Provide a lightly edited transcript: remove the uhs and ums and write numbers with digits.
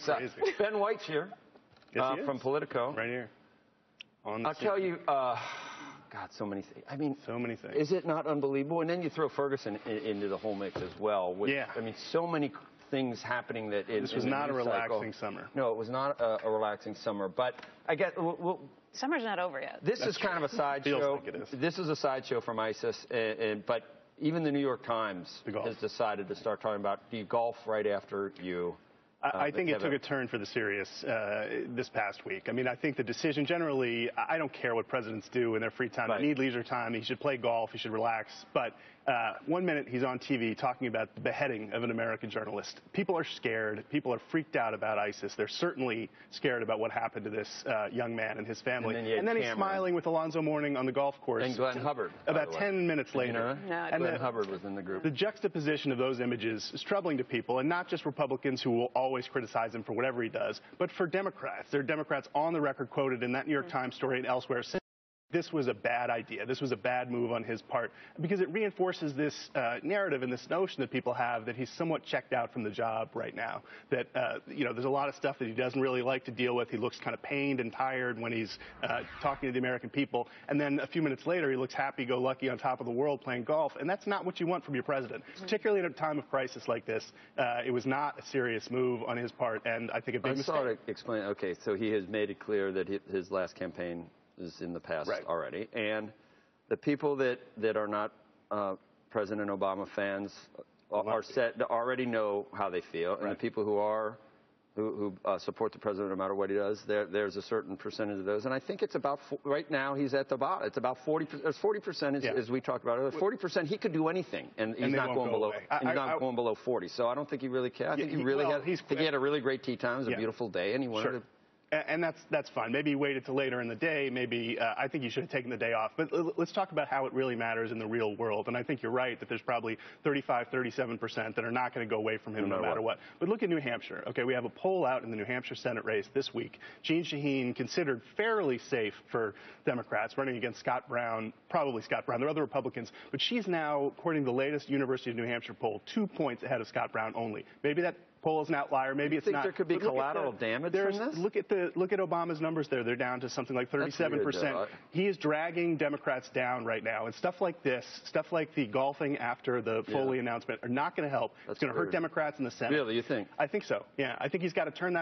crazy. Ben White's here from Politico. Right here. I'll tell you, God, so many things. I mean, so many things. Is it not unbelievable? And then you throw Ferguson into the whole mix as well. Which, yeah. I mean, so many things happening that this was not a relaxing summer. No, it was not a relaxing summer. But I get. Summer's not over yet. This is kind of a sideshow. Like it is. This is a sideshow from ISIS, but even the New York Times has decided to start talking about, do you golf right after you? I think it took a turn for the serious this past week. I mean, I think the decision generally, I don't care what presidents do in their free time. They need leisure time. He should play golf. He should relax. But 1 minute he's on TV talking about the beheading of an American journalist. People are scared. People are freaked out about ISIS. They're certainly scared about what happened to this young man and his family. And then he's smiling with Alonzo Mourning on the golf course. And Glenn Hubbard. About 10 minutes later. And Glenn Hubbard was in the group. The juxtaposition of those images is troubling to people, and not just Republicans who will always criticize him for whatever he does, but for Democrats. There are Democrats on the record quoted in that New York Times story and elsewhere saying this was a bad idea. This was a bad move on his part, because it reinforces this narrative and this notion that people have that he's somewhat checked out from the job right now. That, there's a lot of stuff that he doesn't really like to deal with. He looks kind of pained and tired when he's talking to the American people. And then a few minutes later, he looks happy-go-lucky on top of the world playing golf. And that's not what you want from your president, particularly in a time of crisis like this. It was not a serious move on his part, and I think a big mistake. I saw it explain. Okay, so he has made it clear that his last campaign is in the past already. And the people that are not President Obama fans already know how they feel. And the people who support the president no matter what he does, there's a certain percentage of those. And I think it's about, right now, he's at the bottom. It's about 40%. There's 40%, as we talked about earlier. 40%, he could do anything. And he's not going below. And he's not going below 40. So I don't think he really cares. I think he had a really great tee time. It was a beautiful day, and he wanted to. And that's fine. Maybe he waited till later in the day. Maybe I think he should have taken the day off. But let's talk about how it really matters in the real world. And I think you're right that there's probably 35, 37% that are not going to go away from him no matter what. But look at New Hampshire. Okay, we have a poll out in the New Hampshire Senate race this week. Jeanne Shaheen, considered fairly safe for Democrats, running against Scott Brown, probably Scott Brown. There are other Republicans. But she's now, according to the latest University of New Hampshire poll, 2 points ahead of Scott Brown only. Maybe that poll is an outlier. Maybe it's not. There could be collateral damage from this? Look at Obama's numbers there. They're down to something like 37%. He is dragging Democrats down right now. And stuff like this, stuff like the golfing after the Foley announcement, are not going to help. It's going to hurt Democrats in the Senate. Really, you think? I think so. Yeah, I think he's got to turn that